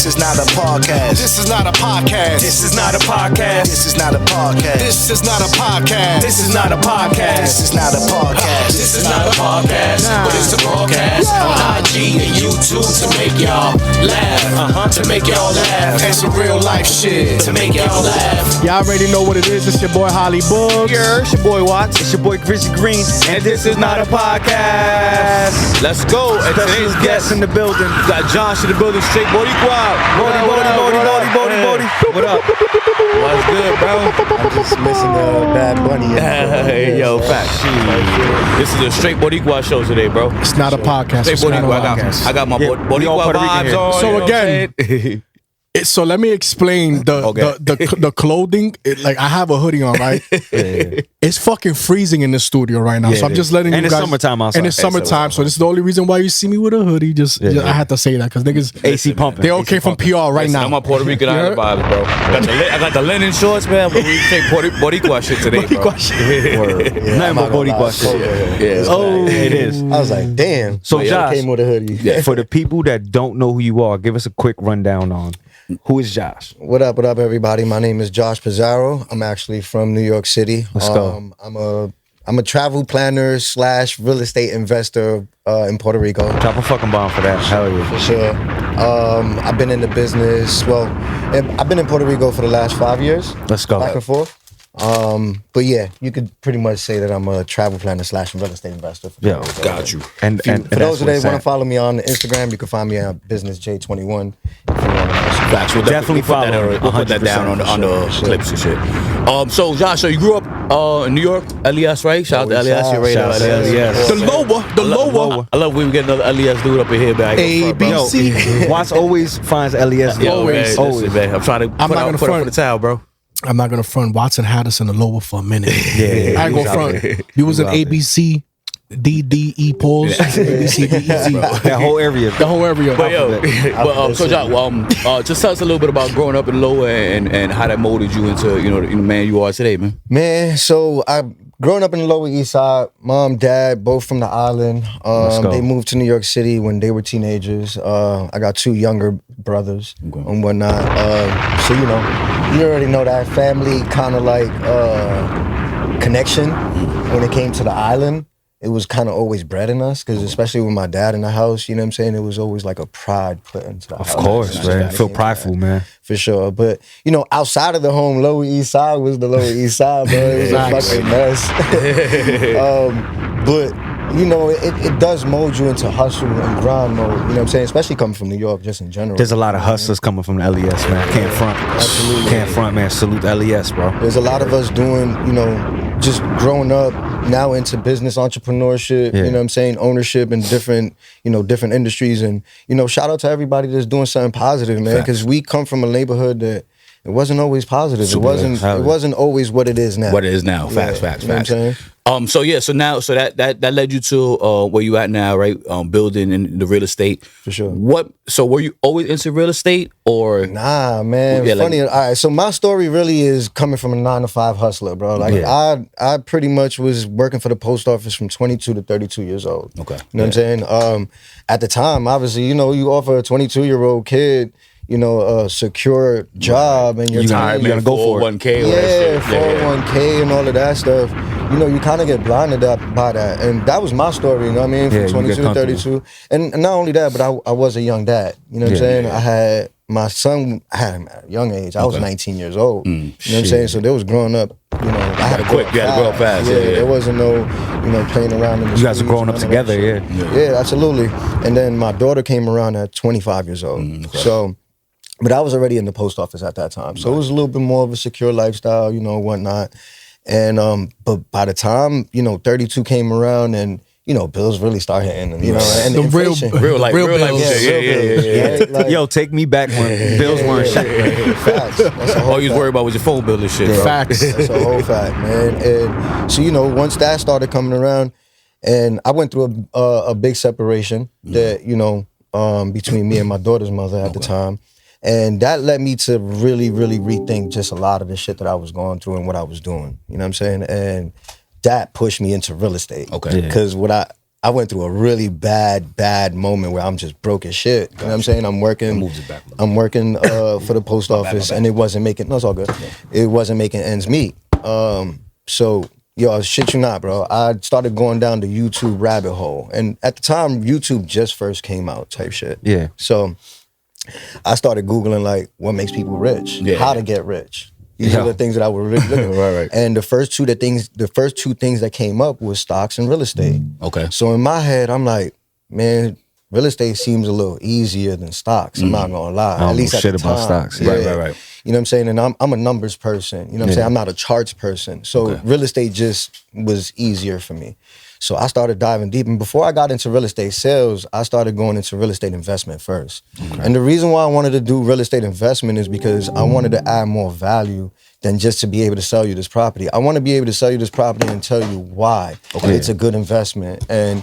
is not a podcast. This is not a podcast. This is not a podcast. This is not a podcast. This is not a podcast. This is not a podcast. This is not a podcast. This is not a podcast, but it's a broadcast on IG and YouTube to make y'all laugh. To make y'all laugh. And some real life shit to make y'all laugh. Y'all already know what it is. It's your boy Holly Books. It's your boy Watts. It's your boy Chrissy Green. And this is not a podcast. Let's go. And today's guest in the building. We got Josh in the building. Straight Boricua. Bodie. What up? What's good, bro? I'm just missing the Bad Bunny. Hey, yo, facts. This is a straight Boricua show today, bro. It's not a podcast. Straight It's not a Boricua. podcast. I got my Boricua vibes on. So you know again, what I'm saying? So let me explain the clothing. Like I have a hoodie on, right? It's fucking freezing in the studio right now. So I'm just letting you guys. And it's summertime outside. And it's summertime, so this is the only reason why you see me with a hoodie. Just I had to say that because niggas AC pumping. They all came from PR right now. I'm a Puerto Rican island vibes, bro. I got the linen shorts, man. But we take Boricua shit today, bro. Nothing but Boricua shit. Oh, it is. I was like, damn. So Josh, came with a hoodie. for the people that don't know who you are, give us a quick rundown on who is Josh. What up, everybody? My name is Josh Pizarro. I'm actually from New York City. Let's go. I'm a travel planner / real estate investor in Puerto Rico. Drop a fucking bomb for that. Hell yeah. For sure. I've been in the business. Well, I've been in Puerto Rico for the last 5 years. Let's go. Back and forth. But yeah, you could pretty much say that I'm a travel planner / real estate investor. Yeah, got you. And for those that want to follow me on Instagram, you can find me at Businessj21. Facts. We'll definitely follow. We'll put that down on the clips and shit. So Josh, so you grew up in New York, Elias, right? Shout out to Elias. You're right, Elias. The lower. I love when we get another Elias dude up in here, man. ABC. Watts always finds Elias. Always. Man. I'm trying to put up for the towel, bro. I'm not gonna front. Watson had us in the lower for a minute. I ain't gonna front. We was in ABC. DDE pause. ABCDEZ. That whole area. The whole area. But so Josh, just tell us a little bit about growing up in the lower and how that molded you into the man you are today, man. Man, so growing up in the Lower East Side, mom, dad, both from the island. They moved to New York City when they were teenagers. I got 2 younger brothers and whatnot. So you already know that family kind of like connection when it came to the island. It was kind of always bred in us, because especially with my dad in the house, you know what I'm saying? It was always like a pride put into the house. Of course, man. I feel prideful, man. For sure. But, outside of the home, Lower East Side was the Lower East Side, bro. It was a fucking mess. But, it does mold you into hustle and grind mode, you know what I'm saying? Especially coming from New York, just in general. There's a lot of hustlers coming from the LES, man. Can't front. Absolutely. Can't front, man. Salute LES, bro. There's a lot of us doing, just growing up now into business entrepreneurship, you know what I'm saying, ownership in different industries. And, shout out to everybody that's doing something positive, man, because we come from a neighborhood that it wasn't always positive. It wasn't always what it is now. What it is now. Facts. You know what I'm saying? So that led you to where you at now, right? Building in the real estate. For sure. So were you always into real estate or? Nah, man. Funny. All right. So my story really is coming from a 9-to-5 hustler, bro. Like I pretty much was working for the post office from 22 to 32 years old. Okay. You know what I'm saying? At the time, obviously, you offer a 22-year-old kid, a secure job, and you're gonna go for 401k. Yeah, 401k and all of that stuff. You kind of get blinded by that, and that was my story. You know what I mean? From 22 to 32, and not only that, but I was a young dad. You know what I'm saying? I had my son. I had him at a young age. I was 19 years old. You know what I'm saying? So they was growing up. I had to grow up. You had to grow up fast. Yeah, there wasn't no, playing around in the You guys are growing up together, yeah, absolutely. And then my daughter came around at 25 years old. So. But I was already in the post office at that time. So it was a little bit more of a secure lifestyle, whatnot. And, but by the time, 32 came around and, bills really start hitting and, and the inflation. real life bills. Yeah. Like, yo, take me back when bills weren't shit. Facts. All you was worried about was your phone bill and shit, bro. Facts. That's a whole fact, man. And so, once that started coming around, and I went through a big separation that, between me and my daughter's mother at the time. And that led me to really, really rethink just a lot of the shit that I was going through and what I was doing. You know what I'm saying? And that pushed me into real estate. Okay. Because what I went through a really bad moment where I'm just broke as shit. You know what I'm saying? I'm working for the post office, and it wasn't making. No, it's all good. It wasn't making ends meet. So yo, shit you not, bro. I started going down the YouTube rabbit hole, and at the time, YouTube just first came out, type shit. Yeah. So I started Googling like what makes people rich, how to get rich. These are the things that I was really looking at. Right. And the first two things that came up was stocks and real estate. Okay. So in my head, I'm like, man, real estate seems a little easier than stocks. I'm not gonna lie. I don't At least know at shit the about time. stocks. Yeah. Right. You know what I'm saying? And I'm a numbers person. You know what I'm saying? I'm not a charts person. So real estate just was easier for me. So I started diving deep. And before I got into real estate sales, I started going into real estate investment first. And the reason why I wanted to do real estate investment is because I wanted to add more value than just to be able to sell you this property. I want to be able to sell you this property and tell you why it's a good investment, and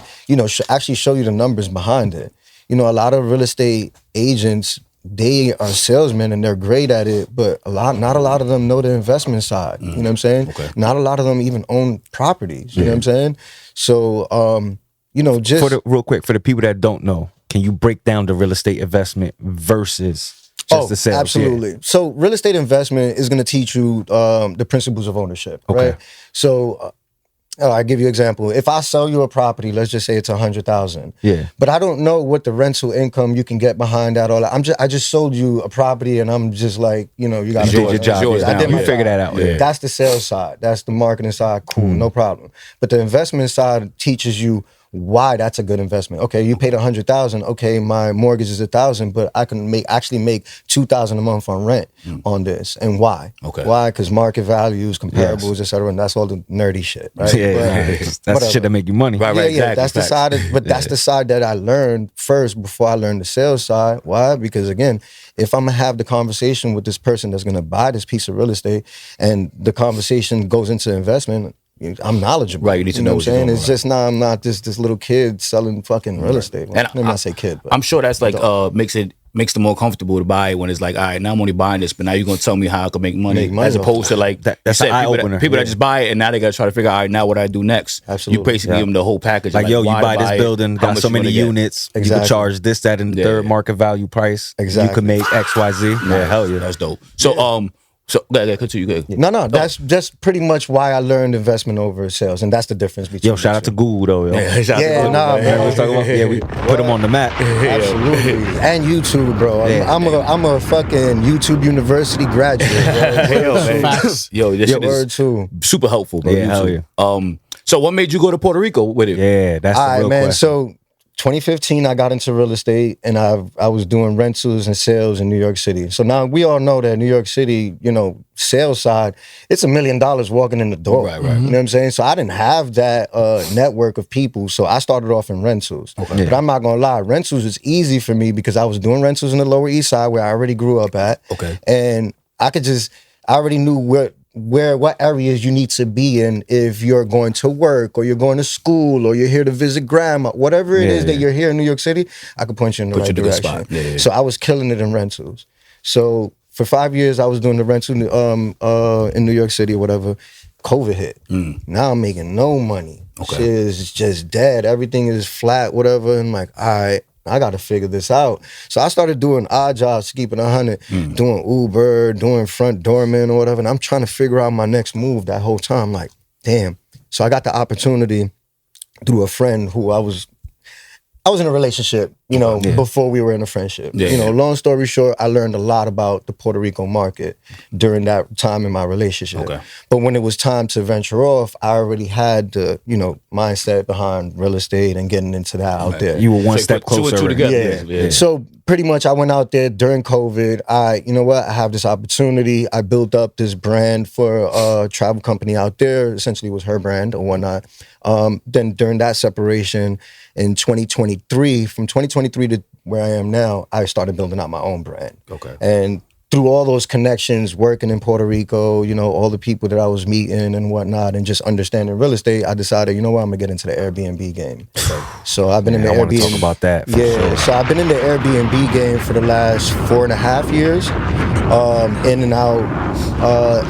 actually show you the numbers behind it. A lot of real estate agents, they are salesmen and they're great at it, but not a lot of them know the investment side. You know what I'm saying? Not a lot of them even own properties. You know what I'm saying? So, just real quick, for the people that don't know, can you break down the real estate investment versus just the sales? Absolutely. Yeah. So real estate investment is going to teach you the principles of ownership, right? So I'll give you an example. If I sell you a property, let's just say it's $100,000. Yeah. But I don't know what the rental income you can get behind that. I just sold you a property, and I'm just like, you got to do your job. I did my figure that out. Yeah. That's the sales side. That's the marketing side. Cool, no problem. But the investment side teaches you why that's a good investment. Okay, you paid $100,000. Okay, my mortgage is $1,000, but I can actually make $2,000 a month on rent on this. And why? Why? Because market values, comparables, etc. And that's all the nerdy shit, right? That's the shit that make you money. Right. Exactly. That's the side. That's the side that I learned first before I learned the sales side. Why? Because again, if I'm gonna have the conversation with this person that's gonna buy this piece of real estate, and the conversation goes into investment, I'm knowledgeable. Right, you need to know what I'm saying. It's just I'm not this little kid selling fucking real estate. Well, And let me not say kid, but I'm sure that's like makes them more comfortable to buy it when it's like, all right, now I'm only buying this, but now you're gonna tell me how I can make money as opposed to like that's an eye opener. People that just buy it and now they gotta try to figure out, all right, now what I do next. Absolutely. You basically give them the whole package. Like, yo, you buy this building, got so many units, you can charge this, that, and the third market value price. Exactly. You can make X, Y, Z. Yeah, hell yeah. That's dope. So continue. No, that's just pretty much why I learned investment over sales, and that's the difference between. Yo, shout out to Google though. Yo. Man. Let's talk about, we put them on the map. Absolutely, and YouTube, bro. I'm a fucking YouTube University graduate. Yo, this shit is too super helpful, bro. Yeah, hell yeah. So what made you go to Puerto Rico with it? Yeah, that's the real question. So 2015, I got into real estate, and I was doing rentals and sales in New York City. So now we all know that New York City, sales side, it's $1 million walking in the door. Right. You know what I'm saying? So I didn't have that network of people. So I started off in rentals. But I'm not gonna lie, rentals is easy for me because I was doing rentals in the Lower East Side where I already grew up at. And I already knew what areas you need to be in if you're going to work or you're going to school or you're here to visit grandma, whatever it is that you're here in New York City, I could point you in the right direction. So I was killing it in rentals. So for 5 years, I was doing the rental in New York City or whatever. COVID hit. Now I'm making no money. Shit is just dead. Everything is flat, whatever. And I'm like, all right, I got to figure this out. So I started doing odd jobs, keeping 100, doing Uber, doing front doorman or whatever. And I'm trying to figure out my next move that whole time. Like, damn. So I got the opportunity through a friend who I was in a relationship, before we were in a friendship. Long story short, I learned a lot about the Puerto Rico market during that time in my relationship. But when it was time to venture off, I already had the, mindset behind real estate and getting into that out there. You were one step closer. Two and two together. So pretty much I went out there during COVID. I have this opportunity. I built up this brand for a travel company out there. Essentially it was her brand or whatnot. Then during that separation in 2023, from 2023 to where I am now, I started building out my own brand. And through all those connections, working in Puerto Rico, you know, all the people that I was meeting and whatnot, and just understanding real estate, I decided, you know what, I'm gonna get into the Airbnb game. So I've been in the I want to Airbnb. talk about that. For sure. So I've been in the Airbnb game for the last 4.5 years, in and out.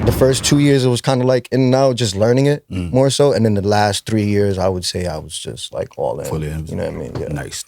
The first 2 years it was kind of like in and out, just learning it more so, and then the last 3 years I would say I was just like all in. Fully in. You know what I mean? Yeah. Nice.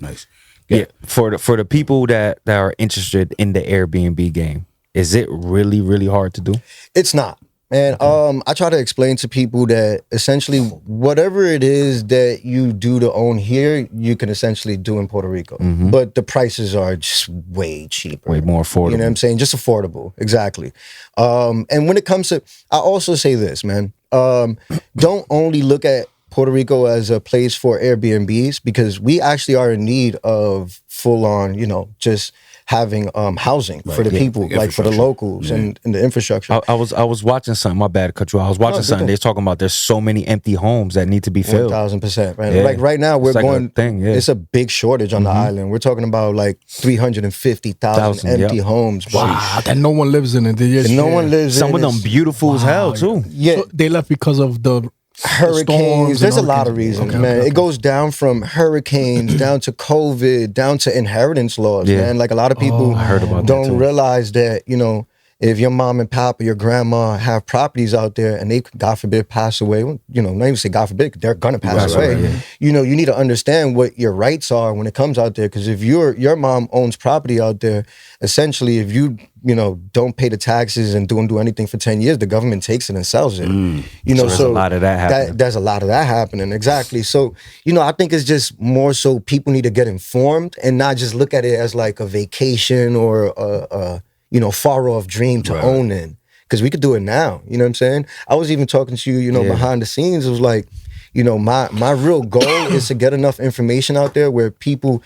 Yeah. For the people that are interested in the Airbnb game, is it really, really hard to do? It's not. And I try to explain to people that essentially whatever it is that you do to own here, you can essentially do in Puerto Rico. But the prices are just way cheaper. Way more affordable. You know what I'm saying? Just affordable. Exactly. And when it comes to, I also say this, man, don't only look at Puerto Rico as a place for Airbnbs, because we actually are in need of full on, you know, just having housing for the people, like for the locals and the infrastructure. I was watching something. My bad to cut you off. I was watching something. They're talking about there's so many empty homes that need to be filled. 1,000%. Right. Yeah. Like right now, we're It's like going. a thing, yeah. It's a big shortage on the island. We're talking about like 350,000 empty homes. Bro. Wow, that no one lives in it. They just, And no one lives Some in of them beautiful as hell too. Yeah. So they left because of the Hurricanes. storms There's a and lot of hurricanes. reasons, Okay, man. okay. It goes down from hurricanes, down to COVID, down to inheritance laws, Yeah. man. Like a lot of people I heard about that don't too. realize that, you know, if your mom and pop or your grandma have properties out there and they, God forbid, pass away, you know, not even say God forbid, they're gonna pass away. Right, yeah. You know, you need to understand what your rights are when it comes out there. Because if your mom owns property out there, essentially, if you know, don't pay the taxes and don't do anything for 10 years, the government takes it and sells it. You know, So there's a lot of that happening. There's a lot of that happening, exactly. So, you know, I think it's just more so people need to get informed and not just look at it as like a vacation or a you know, far off dream to own in. Because we could do it now. You know what I'm saying? I was even talking to you, you know, behind the scenes. It was like, you know, my real goal is to get enough information out there where people,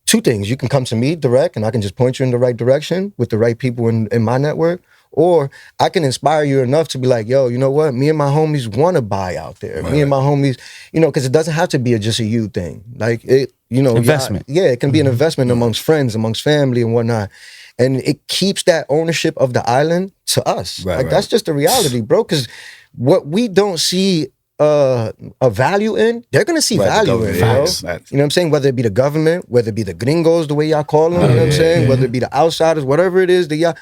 two things, you can come to me direct and I can just point you in the right direction with the right people in my network. Or I can inspire you enough to be like, yo, you know what? Me and my homies want to buy out there. Me and my homies, you know, because it doesn't have to be just a you thing. Like, it, you know. Investment. Yeah, it can be an investment amongst friends, amongst family and whatnot. And it keeps that ownership of the island to us. That's just the reality, bro. Because what we don't see a value in, they're gonna see value in, bro. You know what I'm saying? Whether it be the government, whether it be the gringos, the way y'all call them, you know what I'm saying? Whether it be the outsiders, whatever it is that y'all,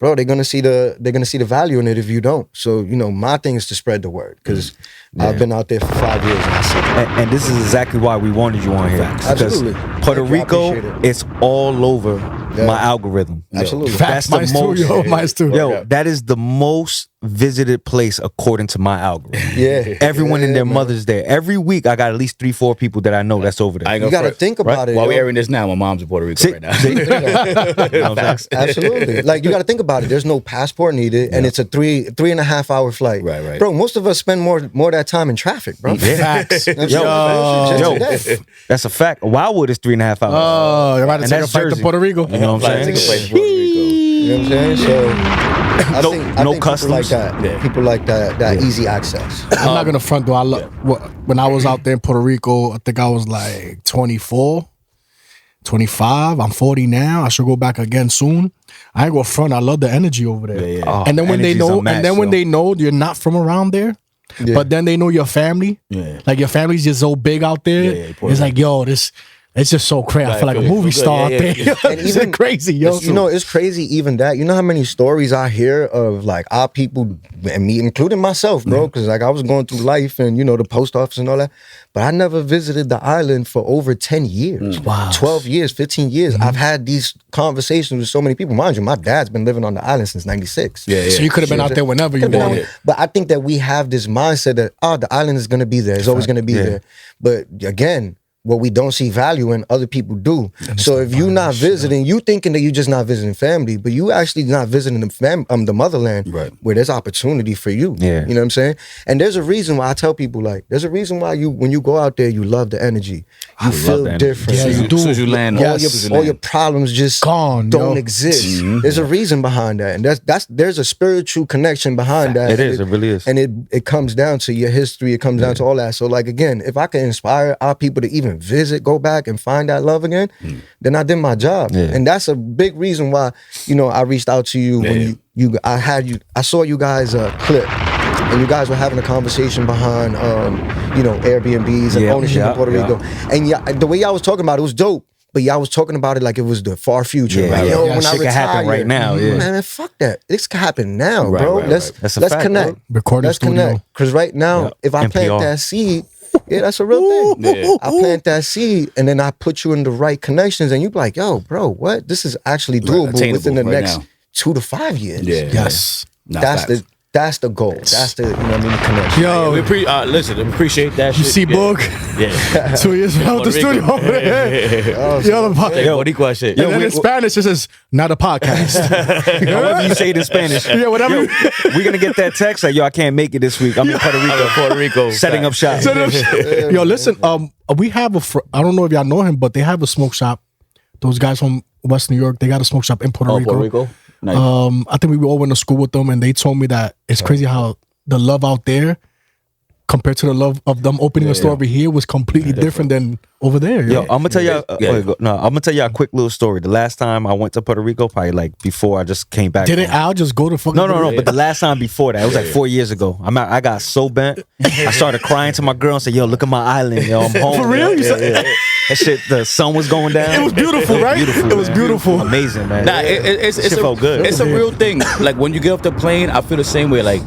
bro, they're gonna see the value in it if you don't. So, you know, my thing is to spread the word, because I've been out there for 5 years and I see it. And this is exactly why we wanted you on here. Absolutely. Because Puerto Thank you, I Rico, appreciate it. it's all over my algorithm. Absolutely. That's the Mine's too, most. yo, mine's too. Yo, that is the most visited place according to my algorithm. Yeah. Everyone and their man. mother's there. Every week I got at least 3-4 people that I know that's over there. I ain't You gonna gotta front. think about it. While we yo. airing this now, my mom's in Puerto Rico See- right now. see? You know what I'm saying? Absolutely. Like, you got to think about it. There's no passport needed, and it's a 3.5 hour flight. Right. Bro, most of us spend more of that time in traffic, bro. Facts. You know what I'm saying? Just today. That's a fact. Wildwood is 3.5 hours. Oh, you're about to And take a that's flight to Jersey. Puerto Rico. You know what I'm Take a saying? flight to Puerto Rico. You know what I'm saying? So I No- think no people customs. like that. People like that easy access. I'm not gonna front though. When I was out there in Puerto Rico, I think I was like 24, 25. I'm 40 now. I should go back again soon. I ain't gonna front. I love the energy over there. Oh, And then when they energy's know, unmatched, and then when yo. they know you're not from around there, but then they know your family. Yeah. Like your family's just so big out there. Yeah, Puerto It's like, yo, this. It's just so crazy. I feel like a feel movie good. star Yeah, out yeah, there. yeah. And It's even- crazy, yo. You know, it's crazy even that. You know how many stories I hear of like our people and me, including myself, bro, because like I was going through life and, you know, the post office and all that, but I never visited the island for over 10 years. Wow. 12 years, 15 years. I've had these conversations with so many people. Mind you, my dad's been living on the island since 96. Yeah. So you could have been out there whenever you wanted. Yeah. But I think that we have this mindset that, the island is going to be there. It's always going to be there. But again, what we don't see value in, other people do. So if you're not visiting, you thinking that you're just not visiting family, but you actually not visiting the motherland, Right. where there's opportunity for you. Yeah. You know what I'm saying? And there's a reason why I tell people, like, there's a reason why when you go out there, you love the energy. You feel the energy. different. Yeah, you do. As soon as you land, All your problems just Gone, don't yo. exist. There's a reason behind that, and there's a spiritual connection behind that. It is. It really is. And it comes down to your history. It comes down to all that. So like again, if I can inspire our people to even and visit, go back and find that love again, then I did my job. And that's a big reason why, you know, I reached out to you when I saw you guys clip. And you guys were having a conversation behind, you know, Airbnbs and ownership in Puerto Rico. And the way y'all was talking about it was dope. But y'all was talking about it like it was the far future. Like, yo, when I shit retire, can happen right now. man, fuck that. This can happen now, bro. Let's That's a fact, connect. Recording Let's studio. connect. Because right now, if I plant NPR. that seed, that's a real thing. I plant that seed, and then I put you in the right connections, and you be like, yo, bro, what? This is actually doable within the next 2 to 5 years. Yes. That's the goal. That's the, you know what I mean, the connection. Yo, Listen, we appreciate that you shit. see Book? Yeah. 2 years out the studio over there. Yo, the podcast. Yo, Boricua shit. And then in Spanish, it says, not a podcast. However you say it in Spanish. Yeah, whatever. We're gonna get that text like, yo, I can't make it this week. I'm in Puerto Rico. Setting up shop. Yo, listen, we have I don't know if y'all know him, but they have a smoke shop. Those guys from West New York, they got a smoke shop in Puerto Rico. Puerto Rico? Nice. I think we all went to school with them, and they told me that it's crazy how the love out there compared to the love of them opening a store over here was completely different than over there. Yo, I'm gonna tell y'all. I'm gonna tell y'all a quick little story. The last time I went to Puerto Rico, probably like before I just came back. Didn't Al just go to fucking? No. But the last time before that, it was like 4 years ago. I got so bent. I started crying to my girl and said, "Yo, look at my island. Yo, I'm home." For real? That shit. The sun was going down. It was beautiful, right? Beautiful, It was man. beautiful. Amazing, man. Nah, it's Shit felt good. It's a real thing. Like when you get off the plane, I feel the same way. Like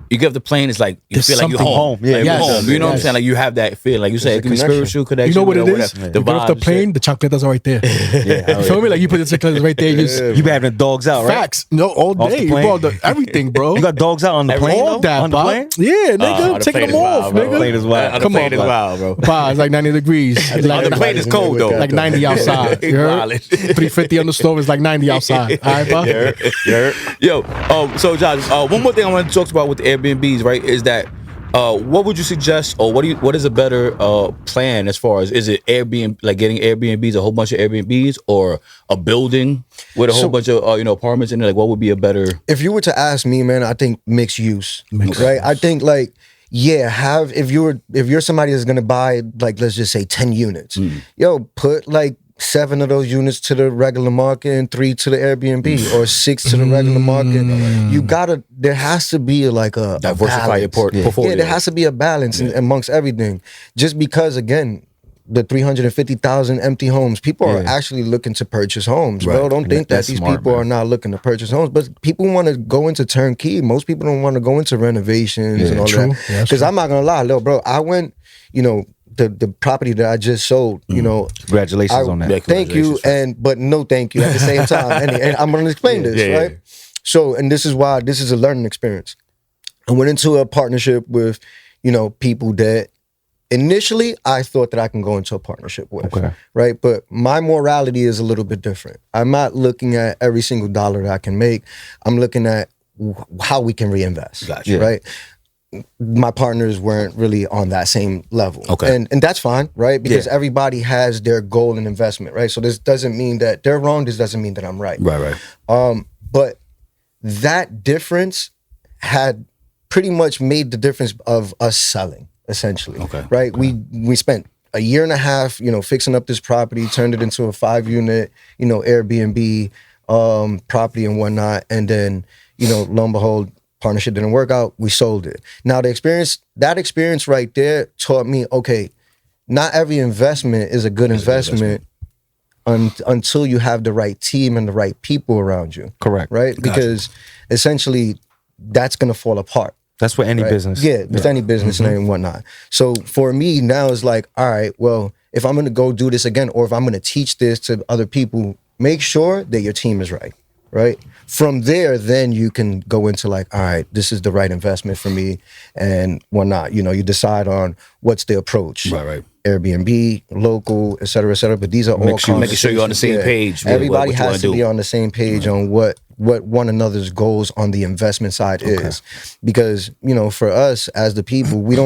you get off the plane, it's like you There's feel like you're something home. Yeah, Like, yes, you're home. You know what I'm yes. saying? Like you have that feel. Like you said, it can be spiritual connection. You know what it whatever. is? The You get off the vibes, plane, the chocolates are right there. Yeah, You feel me? Like you put the chocolates right there. you be having the dogs out, right? Facts. No, all Off the day, plane. bro. Everything, bro. You got dogs out on the plane, all though? that, on the Bob. plane? Yeah, nigga, the taking plane them is off, wild, bro. nigga. The plane is wild. The Come plane on, is bro. wild, bro. Bah, it's like 90 degrees. On the plane is cold though. Like 90 outside. You heard? Wildin'. 350 on the stove is like 90 outside. All right, bro? Yo, so Josh, one more thing I want to talk about with the Airbnbs, right, is that what would you suggest, or what is a better plan as far as, is it Airbnb, like getting Airbnbs, a whole bunch of Airbnbs, or a building with a whole bunch of apartments in it? Like, what would be a better? If you were to ask me, man, I think mixed use, right? I think like, yeah, if you're somebody that's gonna buy, like, let's just say 10 units, yo, put like 7 of those units to the regular market and 3 to the Airbnb, or 6 to the regular market. There has to be like a Diversify your balance. portfolio. Yeah, there has to be a balance amongst everything. Just because, again, the 350,000 empty homes, people are actually looking to purchase homes, bro. Don't think that That's these smart, people man. are not looking to purchase homes, but people want to go into turnkey. Most people don't want to go into renovations and all true. that. Yeah, Because I'm not gonna lie, little bro, I went, the property that I just sold, Congratulations on that. Yeah, thank you, but no thank you at the same time. And I'm gonna explain this, right? So, and this is why this is a learning experience. I went into a partnership with, people that initially I thought that I can go into a partnership with, right? But my morality is a little bit different. I'm not looking at every single dollar that I can make. I'm looking at how we can reinvest, Gotcha. right? My partners weren't really on that same level. Okay. And that's fine, right? Because everybody has their goal and investment, right? So this doesn't mean that they're wrong. This doesn't mean that I'm right. Right. But that difference had pretty much made the difference of us selling, essentially. Okay. Right? We spent a year and a half, fixing up this property, turned it into a 5-unit, Airbnb property and whatnot. And then, lo and behold, partnership didn't work out. We sold it. Now that experience right there taught me, okay, not every investment is a good investment until you have the right team and the right people around you. Correct. Right? Because essentially that's going to fall apart. That's what any Right? business. Yeah, with any business and whatnot. So for me now it's like, all right, well, if I'm going to go do this again, or if I'm going to teach this to other people, make sure that your team is right. Right? From there, then you can go into like, all right, this is the right investment for me and whatnot. You decide on what's the approach. Right. Airbnb, local, et cetera, but these are all Making sure you're on the same page with Everybody what you wanna has to do. be on the same page on what one another's goals on the investment side is. Because, for us as the people, we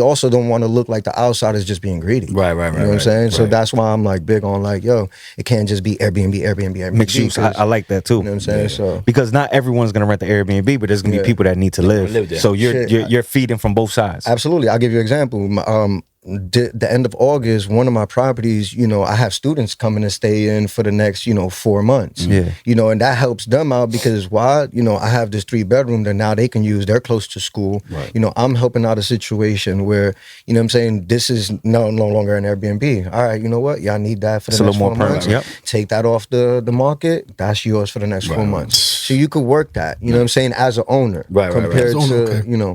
also don't want to look like the outsiders just being greedy. Right. You know what I'm saying? So that's why I'm like big on like, yo, it can't just be Airbnb. Mixed use. I like that too. You know what I'm saying? So Because not everyone's gonna rent the Airbnb, but there's gonna be people that need to live. live there. So you're feeding from both sides. absolutely. I'll give you an example. the end of August, one of my properties, I have students coming to stay in for the next, 4 months. Yeah. And that helps them out because why? I have this 3-bedroom that now they can use. They're close to school. Right. I'm helping out a situation where, what I'm saying, this is no longer an Airbnb. All right, you know what? Y'all need that for the next 4 months. Yep. Take that off the market. That's yours for the next 4 months. So you could work that, what I'm saying, as an owner. Right. Compared As an owner, to, okay.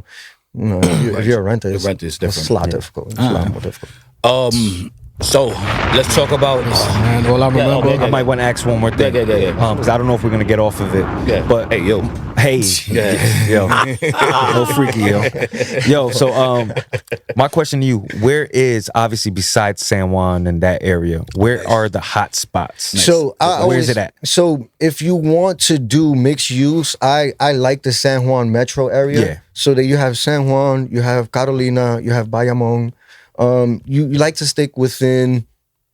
If you're a renter, The rent is different. It's a lot difficult. It's a lot more difficult. So let's talk about. Man, all I remember. okay. I might want to ask one more thing. Yeah. Because I don't know if we're gonna get off of it. Yeah. But Hey, yo. yo, no freaky, yo. So my question to you: where is, obviously besides San Juan and that area, where are the hot spots? So where is it at? So if you want to do mixed use, I like the San Juan metro area. Yeah. So that you have San Juan, you have Carolina, you have Bayamon. You like to stick within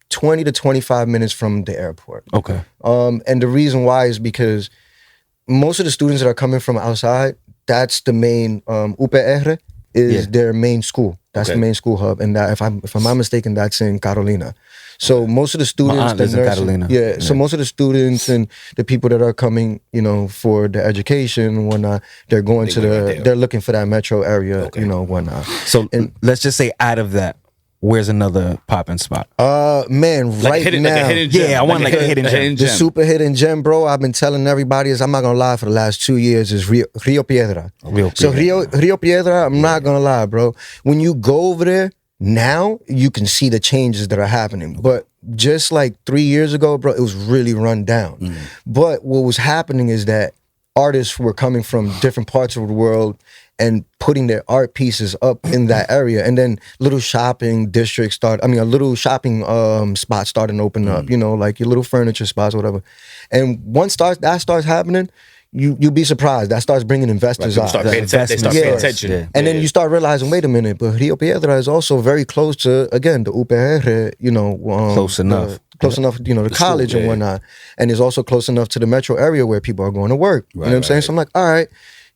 20 to 25 minutes from the airport. Okay. And the reason why is because most of the students that are coming from outside, that's the main UPR is their main school. That's the main school hub, and that if I'm not mistaken, that's in Carolina. So most of the students, My aunt lives in Carolina. Yeah. So most of the students and the people that are coming, for the education and whatnot, they're going they're looking for that metro area, whatnot. So let's just say out of that, where's another popping spot? Man, Like right a now, hidden gem. Yeah, I want like a hidden gem. the super hidden gem, bro. I've been telling everybody is I'm not gonna lie for the last 2 years is Rio Piedra. So Rio Piedra, I'm not gonna lie, bro. When you go over there now, you can see the changes that are happening. But just like 3 years ago, bro, it was really run down. But what was happening is that artists were coming from different parts of the world and putting their art pieces up in that area, and then little shopping districts a little shopping spots starting to open up, like your little furniture spots or whatever. And once that starts happening, you'll be surprised. That starts bringing investors out. They start paying attention. Yeah. And then you start realizing, wait a minute, but Rio Piedra is also very close to, again, the UPR, Close enough. Close enough, the college and whatnot. And it's also close enough to the metro area where people are going to work. You know what I'm saying? So I'm like, all right,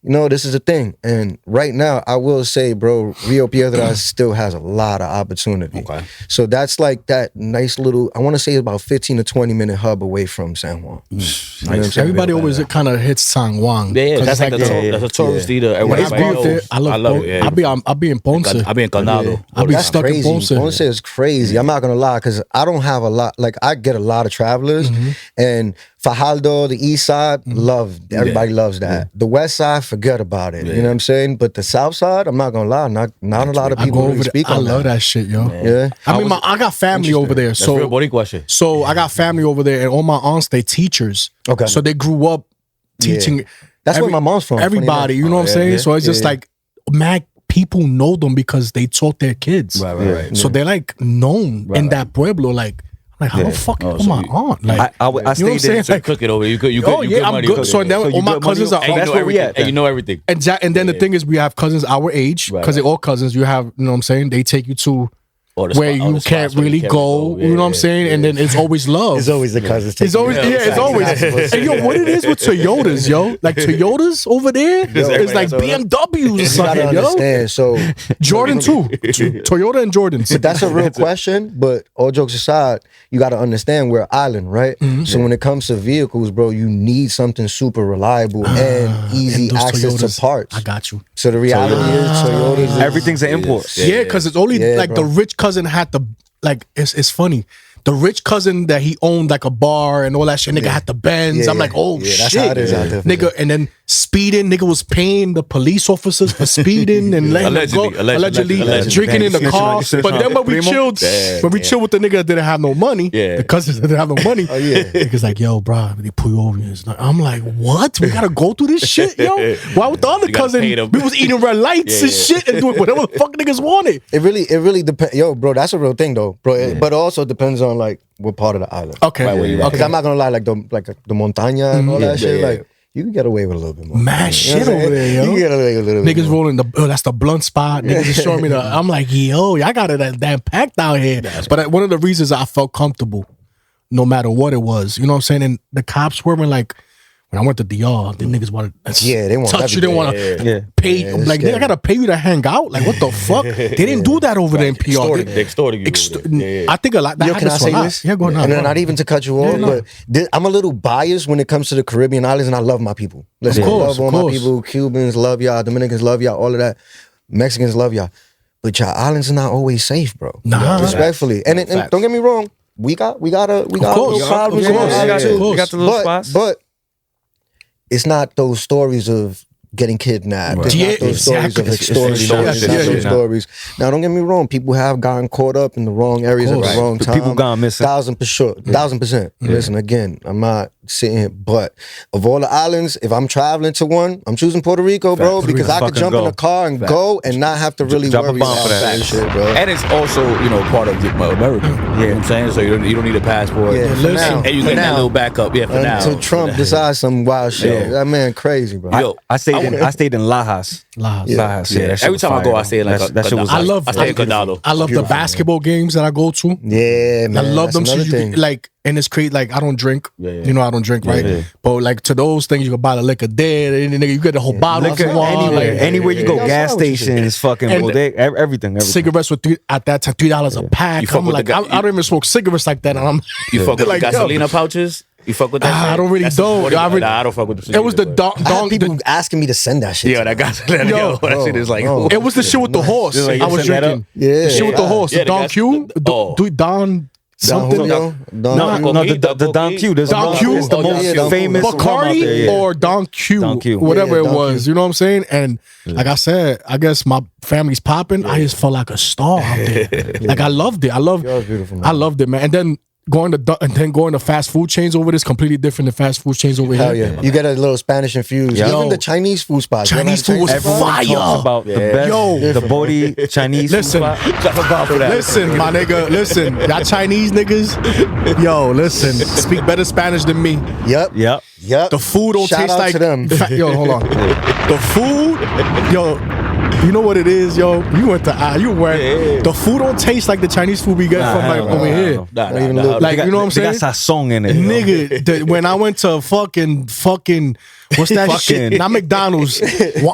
this is a thing. And right now, I will say, bro, Rio Piedra still has a lot of opportunity. Okay. So that's like that nice little, I want to say about 15 to 20 minute hub away from San Juan. You know what I'm saying? Everybody always kind of hits San Juan. Yeah, 'Cause that's it's like that's a touristy. when it's Everybody out there, knows. I love it. Yeah. I'll be in Ponce. I'll be in Condado. I'll be That's stuck crazy. in Ponce. Ponce is crazy. I'm not gonna lie, because I don't have a lot. Like I get a lot of travelers, and Fajardo, the east side, everybody loves that. The west side, forget about it. You know what I'm saying? But the south side, I'm not gonna lie, not a lot of I people go really over speak there. I on love that. that shit, yo. Yeah. I mean, I got family over there, That's real so Boricua shit. so I got family over there, and all my aunts they teachers. Okay. So they grew up teaching. That's where my mom's from. Everybody, you know what I'm saying? So it's just like mad people know them because they taught their kids. Right. So they're like known in that pueblo. Like how the fuck so my you- aunt? Like I you know what I'm stayed saying? there. So you Like, cook it over. You could. oh yeah, good I'm money good. cooking So it. then all you my good cousins money- are. And you that's know where we everything. at And you then. know everything. And then the thing is, we have cousins our age because they're all cousins. You have, you know what I'm saying? They take you to Or the where spot- or you the can't spots where really can't go. You know what I'm saying? And then it's always love. It's always the cousins. It's always it's always. And yo, what it is with Toyotas, yo? Like Toyotas over there is like BMWs or You gotta something, yo. understand. So Jordan too. Toyota and Jordans. But that's a real question. But all jokes aside, you got to understand we're an island, right? So when it comes to vehicles, bro, you need something super reliable and easy And those access Toyotas, to parts. I got you. So the reality is Toyotas is Everything's an import. Yeah, because it's only Yeah, like bro. the rich cousin had the like. It's funny. The rich cousin that he owned like a bar and all that shit. Nigga had the Benz. Yeah, I'm like, oh yeah, that's shit, how it is out there for nigga. And then speeding, nigga was paying the police officers for speeding and letting them go. Allegedly. Drinking in the Snitching car. on- snitching But on then when we primo? chilled, with the nigga that didn't have no money, the cousins that didn't have no money. Oh, yeah. Niggas like, yo, bro, they pull you over. It's like, I'm like, what? We gotta go through this shit, yo. Why with the other You gotta cousin, pay them. we was eating red lights and shit and doing whatever the fuck niggas wanted. It really depends. Yo, bro, that's a real thing though, bro. But it also depends on like what part of the island. Okay, Because I'm not gonna lie, like the montaña and all that shit, like you can get away with a little bit more. Mad shit over there, yo. You can get away with a little bit Niggas more. rolling that's the blunt spot. Niggas just showing me I'm like, yo, y'all got it damn packed out here. But one of the reasons I felt comfortable, no matter what it was, you know what I'm saying? And the cops weren't like, when I went to DR, the niggas wanted they want touch you. They want to pay. Yeah, like, scary. I gotta pay you to hang out. Like, what the fuck? They didn't do that over there in PR. They extorted you. I think a lot. That Yo, can I happens say a lot. this? Yeah, go on. And then not even to cut you off, but I'm a little biased when it comes to the Caribbean islands, and I love my people. Listen, I love all my people. Cubans love y'all. Dominicans love y'all. All of that. Mexicans love y'all. But y'all islands are not always safe, bro. Nah. Respectfully. And don't get me wrong. We got little problems. You got the little spots. But it's not those stories of getting kidnapped. Right. It's not those stories of extortion. It's not those stories. Now, don't get me wrong. People have gotten caught up in the wrong areas at the wrong time. People gone missing. 1,000%. Listen, again, I'm not sitting here, but of all the islands, if I'm traveling to one, I'm choosing Puerto Rico, bro, because I could jump in a car and go and not have to really Drop a worry bomb about for that. that shit, bro. And it's also, part of America. You know what I'm saying? So you don't need a passport. Yeah, for now. And you get that little backup. Yeah, for now. Until Trump decides some wild shit. That man crazy, bro. Yo, I stayed in Lajas. Lajas. Lajas. Yeah, that shit every was time I go, fire, I stay in like that shit was. I love. I stay in Condado. I love the basketball games that I go to. Yeah, man. I love that's them. So another you thing. like, and it's crazy. Like, I don't drink. Yeah. You know, I don't drink, right? Yeah. But like, to those things, you can buy the liquor there. And nigga, you get the whole bottle. Liquor if you want, anywhere, like, anywhere you go, Yeah, gas that's what you stations, fucking And bodega, everything. cigarettes were at that time $3 a pack. You fuck I'm with like, the guy- I don't even smoke cigarettes like that. And I'm You fuck with like, the yo. gasolina pouches? You fuck with that shit? I don't really That's don't. the 40 I really- Nah, I don't fuck with the It was the dog. I had people asking me to send that shit. Yeah, that gasolina. Yo, that shit is like. It was the shit with the horse. Like, I was set that up? drinking. Yeah. The shit with the horse. Yeah, The the Don gas- Q. oh. Don something. Julio? No, the Don Q. There's Don Q? It's the Oh, most yeah, Don Q. famous rum out Bacardi there, yeah. or Don Q, Don Q. whatever Yeah, it Don was. Q. You know what I'm saying? And like I said, I guess my family's popping. I just felt like a star out there. Like, I loved it. That was beautiful, man. I loved it, man. And then going to fast food chains over there is completely different than fast food chains over Hell here. yeah. You get a little Spanish infused. Yeah. Even Yo. the Chinese food spots. You ever Chinese had food was Chinese fire. Talks about the best, Yo. the Bodhi Chinese Listen. food spot. Listen, my nigga, listen. Y'all Chinese niggas, yo, listen. Speak better Spanish than me. Yep. Yep. The food don't Shout taste out like to them. Yo, hold on. The food, yo, you know what it is, yo. You went to you went. The food don't taste like the Chinese food we get from like over here. Like, you know what I'm saying? They got sazon in it. Nigga, when I went to fucking what's that shit? Not McDonald's.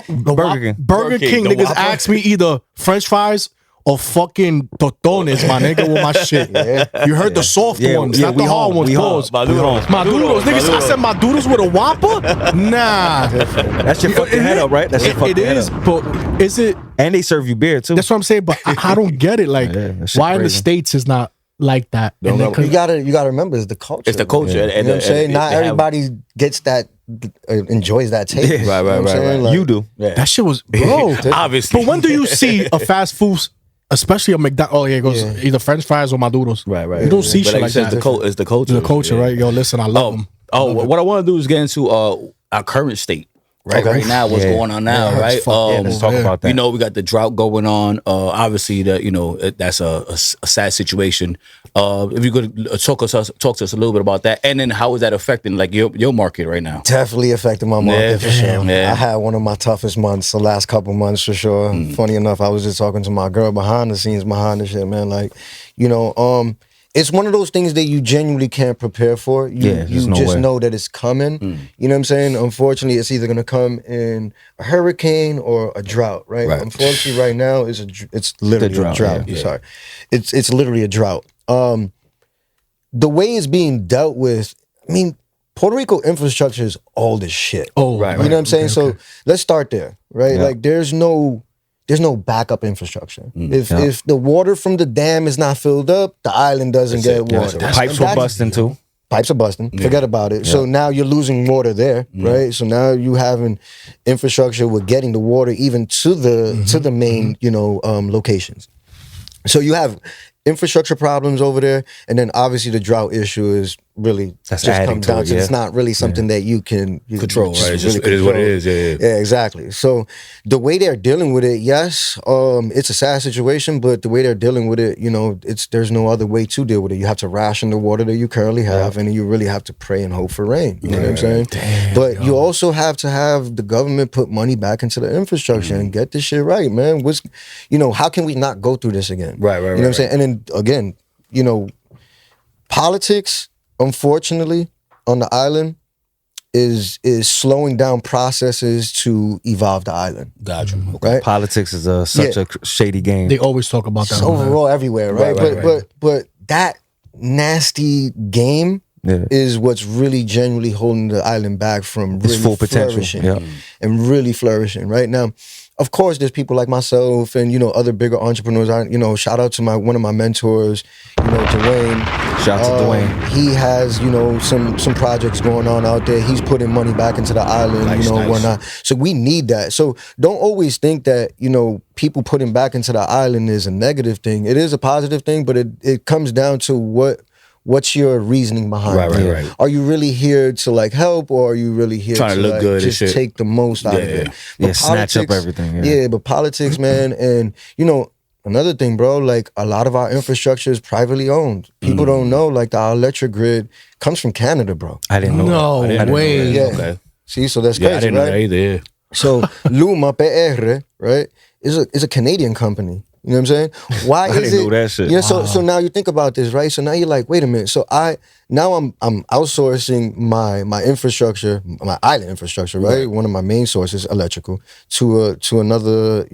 Burger King. Burger King. the Niggas Whopper. asked me either French fries or fucking totones, my nigga, with my shit. You heard the soft ones, not the hard ones. Pause. Maduros. Maduros. Niggas, I said Maduros with a Whopper? Nah. That shit fuck your head up, right? That shit fuck It your head is, up. but is it? And they serve you beer too. That's what I'm saying, but I don't get it. Like, Yeah, that shit why in the crazy. States is not like that? And then You gotta remember, it's the culture. It's the culture. You know what I'm saying? Not everybody gets that, enjoys that taste. Right, You know what I'm saying? Like, You do. that shit was, bro. Obviously. But when do you see a fast food, especially a McDonald's? Oh yeah, it goes either French fries or Maduros. Right. You don't see But shit like like you said, that. it's the culture. The culture, Yeah. right? Yo, listen, I love them. What I want to do is get into our current state. Right, Okay. right now, what's Yeah. going on now, Yeah, right? it's fucked. Yeah, Let's talk about that. You know, we got the drought going on. Obviously, that's a sad situation. If you could talk to us a little bit about that, and then how is that affecting like your market right now? Definitely affected my market Yeah, for sure. yeah. I had one of my toughest months, the last couple months for sure. Funny enough, I was just talking to my girl behind the scenes, behind the shit, man. Like, it's one of those things that you genuinely can't prepare for. You there's no just way. know that it's coming. You know what I'm saying? Unfortunately, it's either gonna come in a hurricane or a drought, right? Right. Unfortunately, right now it's literally drought, a drought. yeah. Sorry, it's literally a drought. The way it's being dealt with, I mean, Puerto Rico infrastructure is old as shit. Oh, Right, You know what I'm saying? So let's start there, right? Yeah. Like there's no backup infrastructure. If the water from the dam is not filled up, the island doesn't get water. Pipes were busting too. Pipes are busting. Forget about it. So now you're losing water there, right? So now you having infrastructure with getting the water even to the main, locations. So you have infrastructure problems over there, and then obviously the drought issue is really That's just adding comes to down it, to yeah. it's not really something that you can Control, right? It's just- really it is what it control. is, yeah. Exactly. So the way they're dealing with it, yes, it's a sad situation, but the way they're dealing with it, there's no other way to deal with it. You have to ration the water that you currently have, and you really have to pray and hope for rain. You know what I'm saying? But you also have to have the government put money back into the infrastructure and get this shit right, man. How can we not go through this again? Right, You know what I'm saying? And then again, politics, unfortunately, on the island, is slowing down processes to evolve the island. Gotcha. Right? Politics is such a shady game. They always talk about that. It's overall everywhere, right? But that nasty game is what's really genuinely holding the island back from really full potential, flourishing and really flourishing. Right now, of course, there's people like myself and other bigger entrepreneurs. Shout out to one of my mentors, Dwayne. Shout out to Dwayne. He has some projects going on out there. He's putting money back into the island, whatnot. So we need that. So don't always think that people putting back into the island is a negative thing. It is a positive thing, but it comes down to what's your reasoning behind it? Right. Are you really here to help, or are you really here Trying to look good and just shit? take the most out of it? But snatch up everything. Yeah, but politics, man, and another thing, bro, a lot of our infrastructure is privately owned. People don't know, our electric grid comes from Canada, bro. I didn't know. No way. Yeah. Okay. See, so that's crazy, I didn't know right? that either. Yeah. So Luma PR, right, is a Canadian company. You know what I'm saying? Why I is didn't know that shit. Yeah, so now you think about this, right? So now you're like, wait a minute. So I'm outsourcing my infrastructure, my island infrastructure, right? One of my main sources, electrical, to another,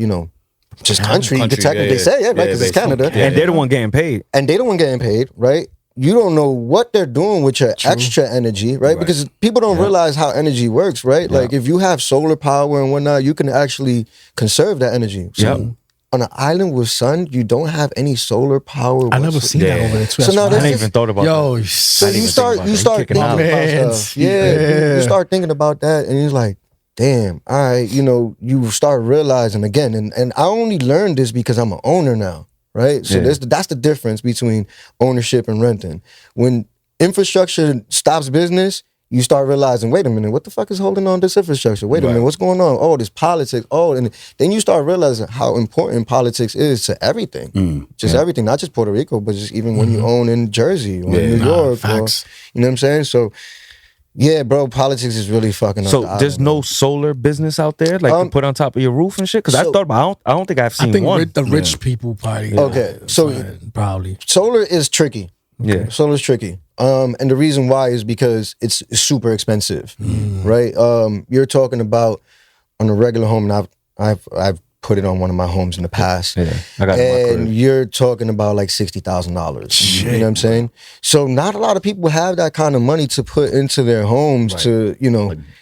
just country. You could technically say, right? Because it's Canada. And they're the one getting paid. And they the one getting paid, right? You don't know what they're doing with your extra energy, right? Because people don't realize how energy works, right? Like if you have solar power and whatnot, you can actually conserve that energy. So on an island with sun, you don't have any solar power. I never seen that over there too. So now I didn't even thought about that. So you start thinking about stuff. Yeah. You start thinking about that, and you're like, damn, all right, you start realizing again, and I only learned this because I'm an owner now, right? So that's the difference between ownership and renting. When infrastructure stops business, you start realizing, wait a minute, what the fuck is holding on this infrastructure? Wait a minute, what's going on? Oh, this politics. Oh, and then you start realizing how important politics is to everything. Everything, not just Puerto Rico, but just even when you own in Jersey or in New York. Facts. Or, you know what I'm saying? So, yeah, bro, politics is really fucking up So the island, there's no solar business out there, you put on top of your roof and shit? Because I thought about, I don't think I've seen I think one. the rich people probably. Okay, so probably. solar is tricky. Yeah. Solar is tricky. And the reason why is because it's super expensive, right? You're talking about on a regular home, and I've put it on one of my homes in the past. Yeah, I got it in my and crib. you're talking about $60,000. You know what I'm saying? So not a lot of people have that kind of money to put into their homes to,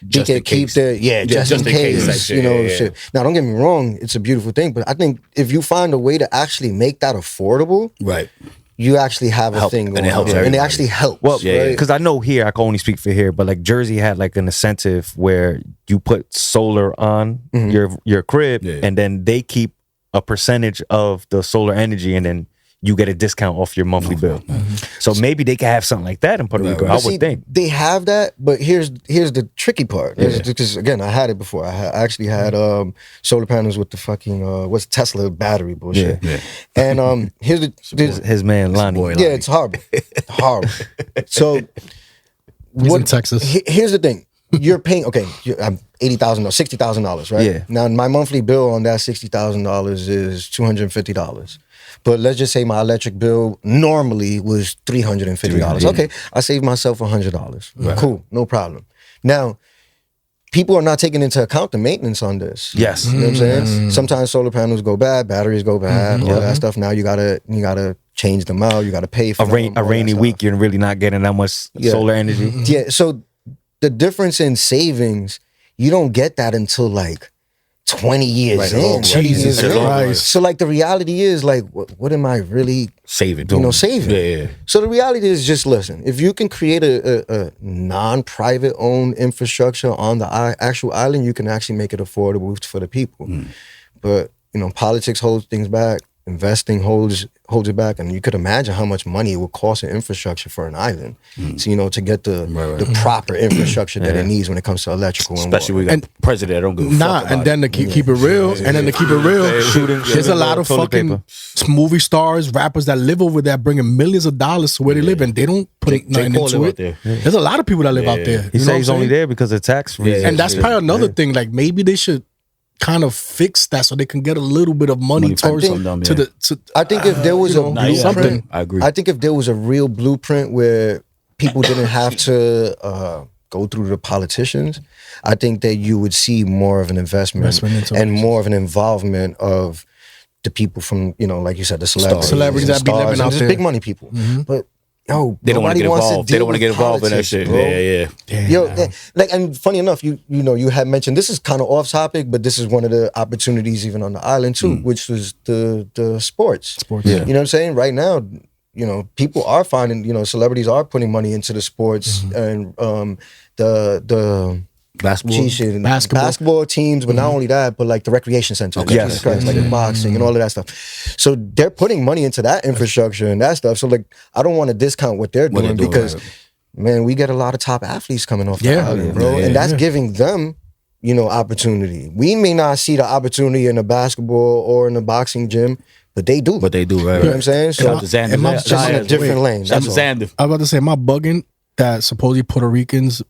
just in keep case. their just in case, like shit, shit. Now don't get me wrong, it's a beautiful thing, but I think if you find a way to actually make that affordable, Right. you actually have a thing going and it helps on. And it everybody. actually helps. Well, right? because I know here, I can only speak for here, but Jersey had an incentive where you put solar on your crib, and then they keep a percentage of the solar energy, and then you get a discount off your monthly bill. So maybe they could have something like that in Puerto Rico. I would think. They have that, but here's the tricky part. Because again, I had it before. I actually had solar panels with the fucking what's Tesla battery bullshit. Yeah. And here's His man Lonnie. yeah, it's horrible, horrible. So He's in Texas. Here's the thing. You're paying I'm $80,000, $60,000, right? Yeah. Now my monthly bill on that $60,000 is $250. But let's just say my electric bill normally was $350. Okay, I saved myself $100. Right. Cool, no problem. Now, people are not taking into account the maintenance on this. Yes. You know what I'm saying? Sometimes solar panels go bad, batteries go bad, all that stuff. Now you gotta change them out. You gotta pay for A rainy week, you're really not getting that much solar energy. Yeah, so the difference in savings, you don't get that until 20 years in. 30 years in. Christ. So the reality is what am I really Saving. saving? Yeah. So the reality is just listen, if you can create a non-private owned infrastructure on the actual island, you can actually make it affordable for the people. But politics holds things back. Investing holds it back, and you could imagine how much money it would cost an infrastructure for an island. So to get the proper infrastructure that it needs when it comes to electrical, Especially we and got president that don't give a fuck about and then to keep it real, there's a lot of fucking movie stars, rappers that live over there bringing millions of dollars to where they live, and they don't put nothing Paul into live it. out there. There's a lot of people that live out there. He said he's only there because of tax reasons. And that's probably another thing. Maybe they should kind of fix that so they can get a little bit of money towards I think if there was a blueprint, I agree. I think if there was a real blueprint where people didn't have to go through the politicians, I think that you would see more of an investment into and it. more of an involvement of the people from, you know, like you said, the celebrities. Celebrities that be stars, living and out just there. big money people. But yo, They don't want to get nobody wants involved. They deal don't want to get with involved in that politics, shit. bro. Yeah. Yo, like, and funny enough, you know, you had mentioned this is kind of off topic, but this is one of the opportunities even on the island too, which was the sports. Yeah. You know what I'm saying? Right now, you know, people are finding, you know, celebrities are putting money into the sports and the basketball teams, but not only that, but like the recreation centers. Okay. Jesus Christ, like the boxing and all of that stuff. So they're putting money into that infrastructure and that stuff. So like, I don't want to discount what they're doing because, man, we get a lot of top athletes coming off the island, bro, and that's giving them, you know, opportunity. We may not see the opportunity in the basketball or in the boxing gym, but they do. But they do, right? You know what I'm saying? So Shout out to Xander. it's just in a different lane. Shout out to That's all. Xander. I was about to say, am I bugging that supposedly Puerto Ricans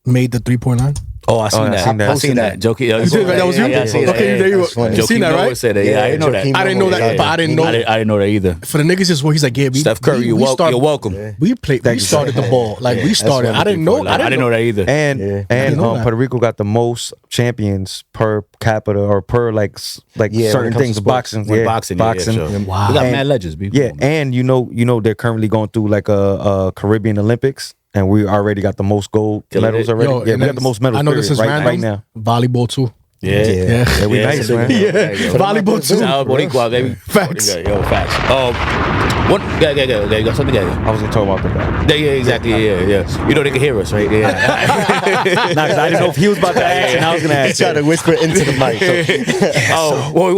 made the 3-point line? Oh, I seen that. I seen that. Jokey. You did that? That was you? Yeah, I seen that. Okay, there you go. funny. You seen that, right? Said that. Yeah, I didn't know that. I didn't know that, but I didn't know. I didn't know that either. For the niggas as well, he's like, yeah, Steph Curry, you're welcome. We started the ball. Like, we started. I didn't know. I didn't know that either. And didn't know that. Puerto Rico got the most champions per capita or per like when it certain comes to things. sports. Boxing, When boxing. Sure. Wow. We got And- mad legends, people. Yeah, and you know they're currently going through like a Caribbean Olympics, and we already got the most gold medals already. Yo, Yeah, and we got then- the most medals. I know this is right random. now. Volleyball too. Yeah. Yeah. we nice, man. Volleyball too. Shout out Boricua, baby. Facts. Yo, facts. What? Yeah. You got something? Yeah. I was gonna talk about that. Yeah, exactly. Yeah. You know they can hear us, right? Yeah. Nah, 'cause I didn't know if he was about to ask, and I was gonna ask. Try to whisper into the mic. So. What we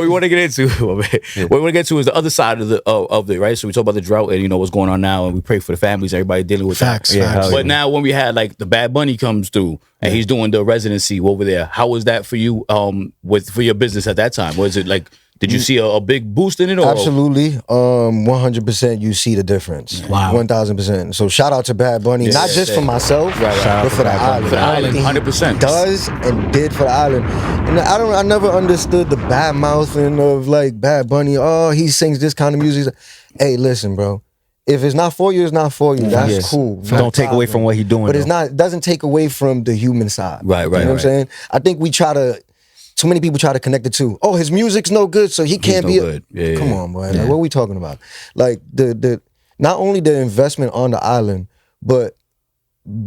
want to get into, what we want to get to is the other side of it, right? So we talk about the drought and you know what's going on now, and we pray for the families, everybody dealing with Facts. that. Facts. But now when we had like the Bad Bunny comes through and he's doing the residency over there, how was that for you? For your business at that time, was it like? Did you see a big boost in it? Or? Absolutely, 100%. You see the difference. Wow. 1,000%. So shout out to Bad Bunny, not just for myself, but for the island. For the island, Everything he 100%. does and did for the island. And I never understood the bad mouthing of like Bad Bunny. Oh, he sings this kind of music. Hey, listen, bro. If it's not for you, it's not for you. That's Yes. cool. Don't take away from what he's doing. But it's though. not. It doesn't take away from the human side. Right, You know what I'm saying? I think we try to. Too many people try to connect the two. Oh, his music's no good, so he can't no be. good. Yeah, Come yeah. on, boy. Like, what are we talking about? Like the not only the investment on the island, but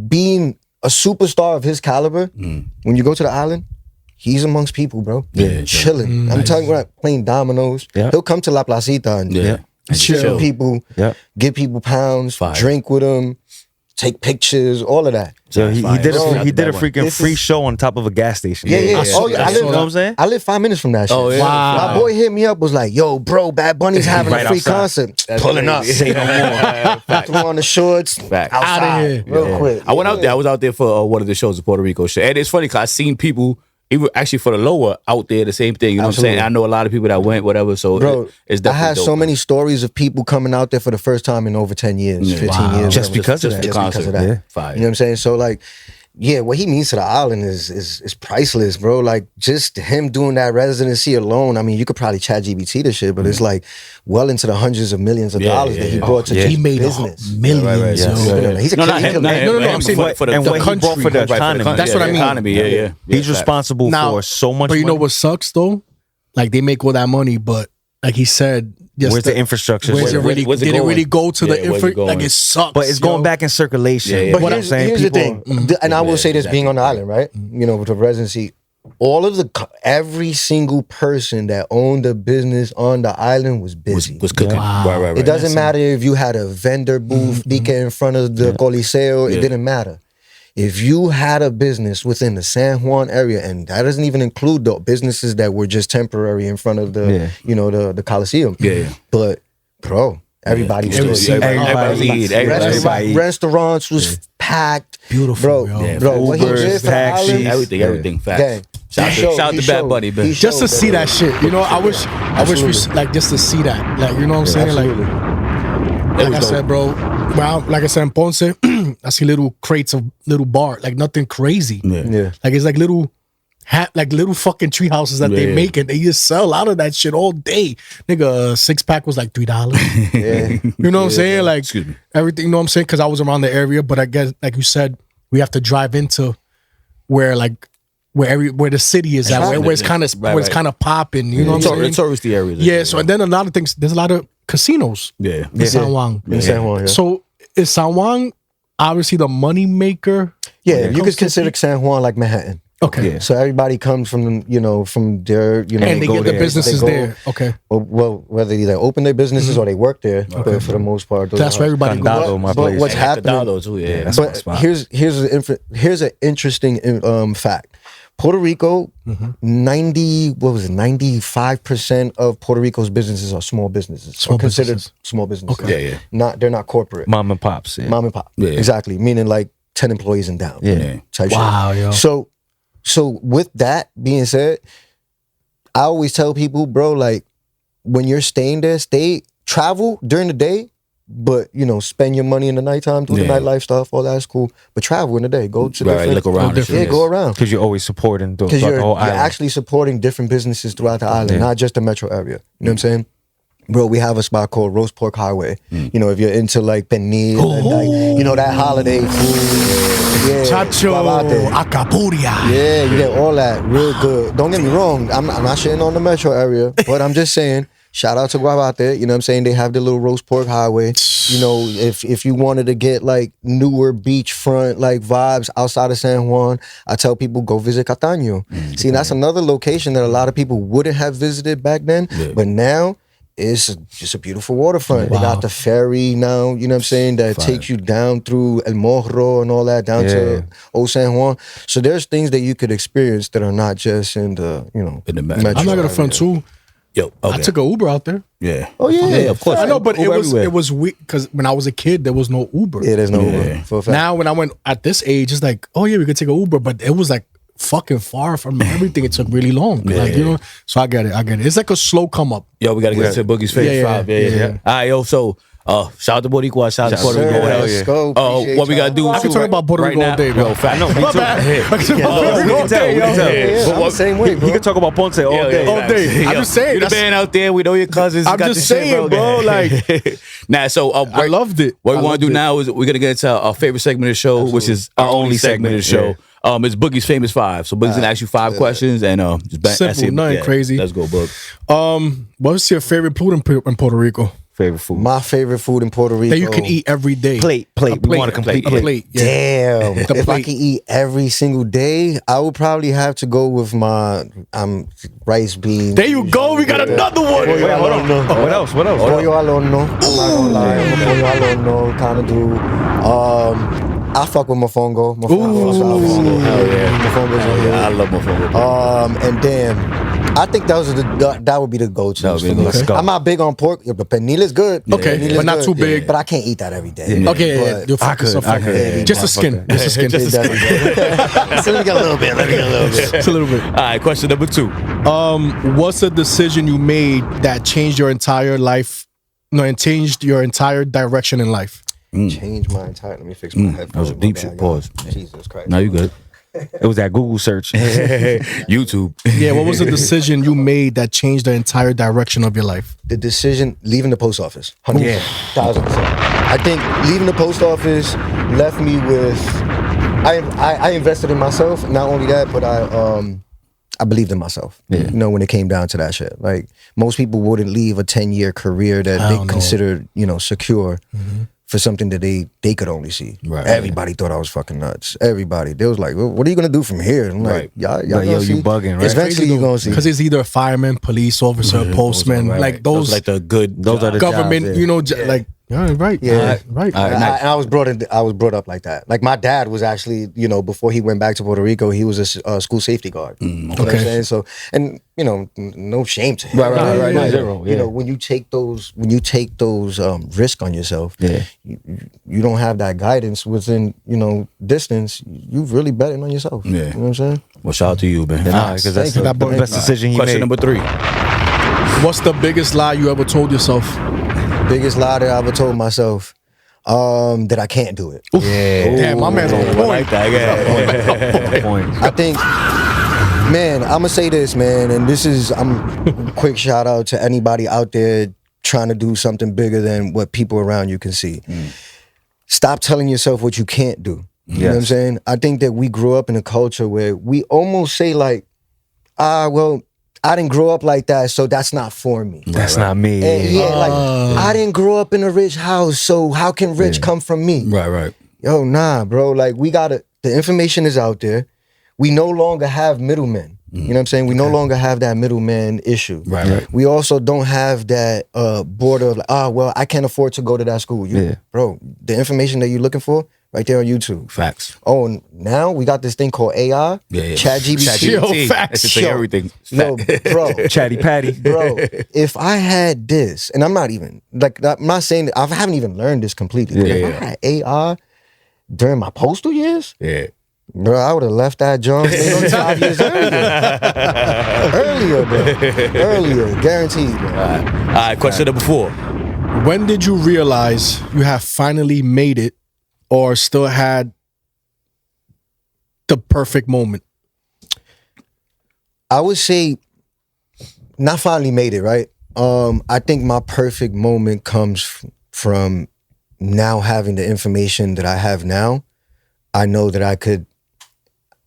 being a superstar of his caliber. When you go to the island, he's amongst people, bro. Yeah, chilling. I'm talking about playing dominoes. Yeah. He'll come to La Placita and chill with people, Yeah. give people pounds, Fire. drink with them, take pictures, all of that. So he did Bro, a freaking this free is- show on top of a gas station. Yeah. Oh, yeah. I You know what I'm live, saying? I live 5 minutes from that shit. Oh, yeah. Wow. My boy hit me up, was like, yo, bro, Bad Bunny's having Right a free outside. concert. Pulling up. Say no more. Threw on the shorts. Fact. Outside. Outta here. Real quick. I went out there. I was out there for one of the shows in Puerto Rico shit. And it's funny because I seen people, even actually for the lower out there, the same thing. You know Absolutely. what I'm saying? I know a lot of people that went, whatever. So Bro, it's I definitely had dope. so many stories of people coming out there for the first time in over 10 years, 15 years. Just whatever. because of that. the Just concert. because of that. Yeah. Fire. You know what I'm saying? So like, yeah, what he means to the island is priceless, bro. Like just him doing that residency alone. I mean, you could probably chat GBT this shit, but it's like well into the hundreds of millions of dollars that he brought to He just made business. millions. Yes. yo. Yeah, he's a No, kid. not He him, could- not him, no, but I'm saying for the and what he country. brought for the Right, for the economy. country. That's what I mean. Economy, yeah. He's fact. responsible Now- for so much. But you know money. what sucks though? Like they make all that money, but like he said, just Where's the infrastructure? Where's it Where- really? where's it Did it going? really go to Yeah, the where's it infra? Like going? it sucks. But it's going yo. back in circulation. Yeah, yeah. But What I'm here's, saying, here's the people- thing, and I will say this, exactly. being on the island, right? You know, with the residency, all of every single person that owned a business on the island was busy. Was cooking. Right. It doesn't matter if you had a vendor booth in front of the Coliseo. It Yeah. didn't matter. If you had a business within the San Juan area, and that doesn't even include the businesses that were just temporary in front of the, you know, the Coliseum. Yeah. But bro, everybody was Everybody- doing Everybody eat. Everybody eat. Restaurants was packed. Beautiful, bro. yo. Yeah, Bro, what he Ubers, did for the taxis. island, Everything. Facts. gang. Shout He out to showed- Bad Bunny, man. he Just to showed see that shit, you know. I wish we like just to see that, like you know what I'm saying, Absolutely. like I said, bro. Well, like I said in Ponce, I see little crates of little bar, like nothing crazy. Yeah. Like it's like little little fucking tree houses that they Yeah. make, and they just sell out of that shit all day. Nigga, a 6-pack was like $3. Yeah. You know what I'm saying? Like Excuse me. everything, you know what I'm saying? Because I was around the area, but I guess, like you said, we have to drive into where the city is at, where it's kind of popping. You know what I'm saying? Touristy areas. Yeah. So and then a lot of things. There's a lot of casinos. Yeah. In San Juan. In San Juan, yeah. So is San Juan obviously the money maker? Yeah, you could consider San Juan like Manhattan. Okay. Yeah. So everybody comes from from their and they go get the there. businesses there. Okay. Well, whether they open their businesses or they work there, but for the most part, those That's where everybody goes. But what's happening? Too, yeah. That's here's an interesting fact. Puerto Rico, 95% of Puerto Rico's businesses are small businesses. Considered small businesses. Okay. Yeah. They're not corporate. Mom and pops. Yeah. Mom and pop. Yeah. Exactly. Meaning like 10 employees and down. Yeah. Type Wow, shit. yo. So with that being said, I always tell people, bro, like when you're staying there, travel during the day, but spend your money in the nighttime, do the nightlife stuff, all that's cool. But travel in the day, go to different, look around. go around. Because you're always supporting the Because whole you're island. actually supporting different businesses throughout the island, not just the metro area. You know what I'm saying? Bro, we have a spot called Roast Pork Highway. If you're into like pernil and like, that holiday food. Yeah, Chacho, guavate. acapuria. Yeah, you get all that real good. Don't get me wrong, I'm not shitting on the metro area, but I'm just saying, shout out to Guavate. You know what I'm saying? They have the little Roast Pork Highway. If you wanted to get like newer beachfront like vibes outside of San Juan, I tell people go visit Cataño. See, that's another location that a lot of people wouldn't have visited back then, but now it's just a beautiful waterfront. Wow. They got the ferry now, you know what I'm saying, that takes you down through El Morro and all that, down to Old San Juan. So there's things that you could experience that are not just in the, in the metro. I'm not gonna front too. Yo, I took an Uber out there. Yeah. Oh yeah, of course. I know, but Uber it was weird because when I was a kid, there was no Uber. Yeah, there's no Uber. For a fact. Now when I went at this age, it's like, oh yeah, we could take an Uber, but it was like fucking far from everything. It took really long. So I get it. It's like a slow come up. Yo, we gotta get to Boogie's favorite five. Yeah. All right, yo, so shout out to Boricua, shout out to Puerto Rico. Let's go. What we gotta do? I can talk about Puerto Rico all day, bro. Yo, I know, me too. I can talk about Puerto Rico all day, yo. I'm the same way, bro. You can talk about Ponce all day. All day. I'm just saying. You the man out there. We know your cousins. I'm just saying, bro. Like, so I loved it. What we want to do now is we're gonna get into our favorite segment of the show, which is our only segment of the show. It's Boogie's Famous Five. So Boogie's gonna ask you 5 questions and just simple, nothing crazy. Let's go, Boog. What's your favorite food in Puerto Rico? Favorite food. My favorite food in Puerto Rico That you can eat every day. Plate. We want a complete plate. Yeah. Damn. If I could eat every single day, I would probably have to go with my rice beans. There you go. We got another one. Pollo al horno. What else? Pollo al horno. I'm not gonna lie. I'm a pollo al horno kind of dude. I fuck with mofongo. Mofongo. Hell yeah. Mofongo's I love mofongo. And damn, I think that would be the go-to. That would be the go-to. I'm not big on pork, but pernil is good. Okay, Pernil is but not good. too big. But I can't eat that every day. Okay, you'll fuck yourself up. Just the skin. Just the skin. So let me get a little bit. Just a little bit. All right, question number 2. What's a decision you made that changed your entire life? No, and changed your entire direction in life. Change my entire. Let me fix my headphones. That was a deep shit. Pause. Jesus Christ. No, you good. It was that Google search. YouTube. Yeah, what was the decision you made that changed the entire direction of your life? The decision leaving the post office. 100%. 1,000%. I think leaving the post office left me with. I invested in myself. Not only that, but I believed in myself. Yeah. When it came down to that shit. Like most people wouldn't leave a 10-year career that they considered, secure. For something that they could only see. Right. Everybody thought I was fucking nuts. Everybody. They was like, well, what are you going to do from here? I'm like, y'all yo, you bugging, right? Eventually you're going to see. Because it's either a fireman, police officer, postman. Right. Like those like the good those are the government, jobs, like, yeah, right. Yeah. Right. I was brought up like that. Like my dad was actually, before he went back to Puerto Rico, he was a school safety guard. You know what I'm saying? So, and no shame to him. Right. Zero. Yeah. When you take those risk on yourself, you don't have that guidance within, distance. You've really betting on yourself. Yeah. You know what I'm saying? Well, shout out to you, man. Because that's the best decision you made. Question number 3. What's the biggest lie you ever told yourself? Biggest lie that I ever told myself, that I can't do it. Yeah. Damn, my man's on point. Like that. I think, man, I'm gonna say this, man, and this is quick shout out to anybody out there trying to do something bigger than what people around you can see. Stop telling yourself what you can't do. You know what I'm saying? I think that we grew up in a culture where we almost say like, well, I didn't grow up like that, so that's not for me. That's not me. And like, I didn't grow up in a rich house, so how can rich come from me? Right. Yo, nah, bro. Like, the information is out there. We no longer have middlemen. You know what I'm saying? We no longer have that middleman issue. Right. We also don't have that border of like, well, I can't afford to go to that school. Bro, the information that you're looking for, right there on YouTube. Facts. Oh, and now we got this thing called AI. ChatGPT. Yo, facts. It's everything. No, bro. Chatty Patty. Bro, if I had this, and I'm not even, like, I'm not saying that, I haven't even learned this completely. But if I had AI during my postal years, bro, I would have left that job 5 years earlier, bro. Earlier, guaranteed, bro. All right, question number 4. When did you realize you have finally made it or still had the perfect moment? I would say not finally made it, right? I think my perfect moment comes from now having the information that I have now. I know that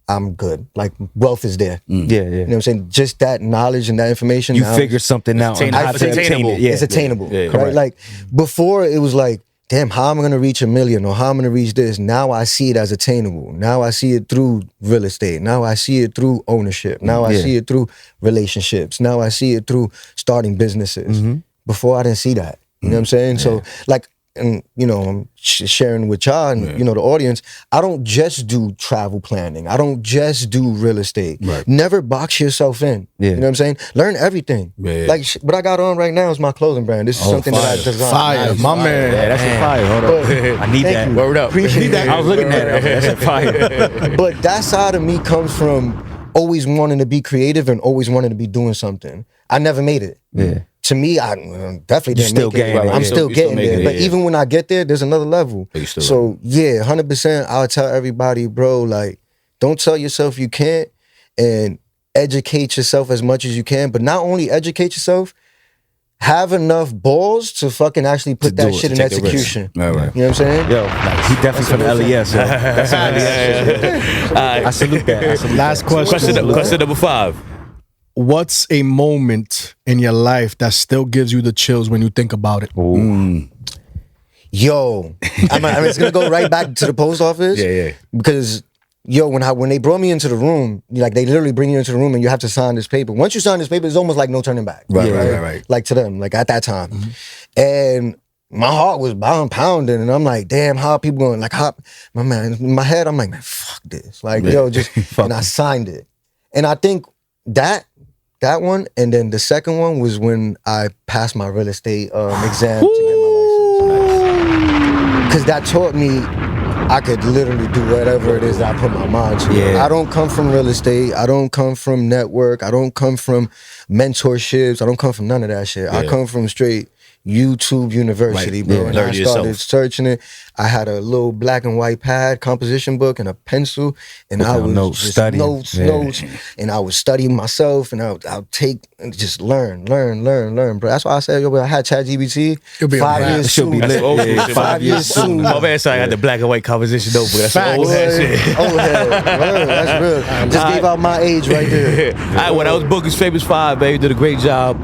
I'm good. Like, wealth is there. Yeah. You know what I'm saying? Just that knowledge and that information. You figure something out. It's attainable. It's attainable. Yeah, right? Like, before it was like, damn, how am I going to reach $1 million or how am I going to reach this? Now I see it as attainable. Now I see it through real estate. Now I see it through ownership. Now I see it through relationships. Now I see it through starting businesses. Before I didn't see that. You know what I'm saying? So, like, and you know, I'm sharing with y'all and you know the audience, I don't just do travel planning. I don't just do real estate. Never box yourself in. You know what I'm saying? Learn everything. Like what I got on right now is my clothing brand. This is something that I designed. Fire, my man. Yeah, that's fire. Hold up. I need that. You. Word up. Appreciate that. I was looking at it. That's fire. But that side of me comes from always wanting to be creative and always wanting to be doing something. I never made it. To me, I definitely didn't still make it. getting it. I'm still getting there. But yeah. even when I get there, there's another level. So yeah, 100%, I'll tell everybody, bro, like, don't tell yourself you can't, and educate yourself as much as you can. But not only educate yourself, have enough balls to fucking actually put that shit in execution. You know what I'm saying? Yo, he definitely from the LES. Yo. That's an LES. I salute that. Last question. Question number 5. What's a moment in your life that still gives you the chills when you think about it? Yo, I'm just gonna go right back to the post office. Because yo, when they brought me into the room, like they literally bring you into the room and you have to sign this paper. Once you sign this paper, it's almost like no turning back. Right. Like to them, like at that time, and my heart was pounding, and I'm like, damn, how are people going? Like, how? My man, in my head, I'm like, man, fuck this. Like, yo, just and I signed it, and I think that one, and then the second one was when I passed my real estate exam to get my license. Because that taught me I could literally do whatever it is that I put my mind to. I don't come from real estate. I don't come from network. I don't come from mentorships. I don't come from none of that shit. I come from straight YouTube University, bro. And I started searching it. I had a little black and white pad composition book and a pencil, and I was just notes, and I was studying myself, and I'll take and just learn, bro. That's why I said, yo, I had ChatGPT. 5 years soon. 5 years soon. My man said I got the black and white composition notebook. That's old ass shit. Old head. That's real. Just gave out my age right there. All right, well, that was Bookie's Famous 5, baby. Did a great job.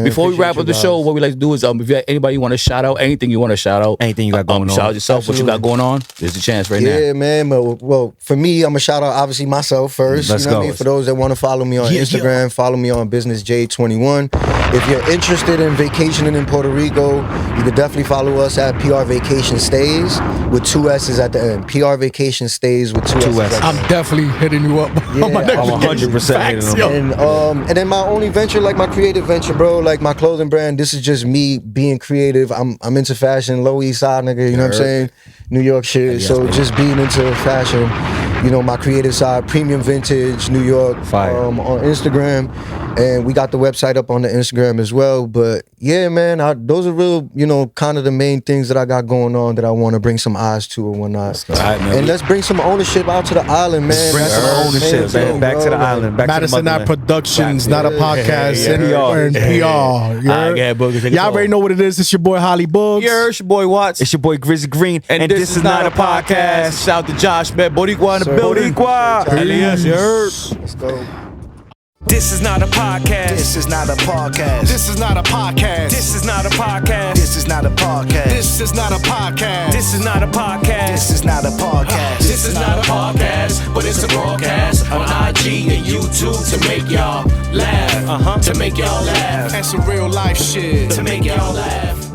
Before we wrap up the show, what we like to do is, if you have anybody you want to shout out, anything you want to shout out, anything you got going on, shout out yourself. Absolutely. What you got going on? There's a chance right now. Yeah, man. Well, for me, I'm gonna shout out obviously myself first. Let's you know go. what I mean? For those that want to follow me on Instagram, follow me on Businessj21. If you're interested in vacationing in Puerto Rico, you can definitely follow us at PR Vacation Stays with 2 S's at the end. PR Vacation Stays with 2 S's. I'm definitely hitting you up. Yeah, I'm 100% hitting them. And then my only venture, like my creative venture, bro, like my clothing brand. This is just me being creative. I'm into fashion, Lower East Side, nigga. You know what I'm saying? New York shit. So just being into fashion. You know, my creative side, Premium Vintage, New York, on Instagram. And we got the website up on the Instagram as well. But yeah, man, those are real, kind of the main things that I got going on that I want to bring some eyes to and whatnot. All right, man. And let's bring some ownership out to the island, man. Bring some ownership, man. Back to the island. Back Madison to the Not Productions, not a podcast. And PR. Y'all already know what it is. It's your boy Holly Bugs. Yeah, it's your boy Watts. It's your boy Grizzly Green. And this is not a podcast. Shout out to Josh, man. Boricua in the building. Peace. Yes, Let's go. This is not a podcast. This is not a podcast. This is not a podcast. This is not a podcast. This is not a podcast. This is not a podcast. This is not a podcast. This is not a podcast. This is not a podcast, but it's a broadcast on IG and YouTube to make y'all laugh. To make y'all laugh. And some real life shit. To make y'all laugh.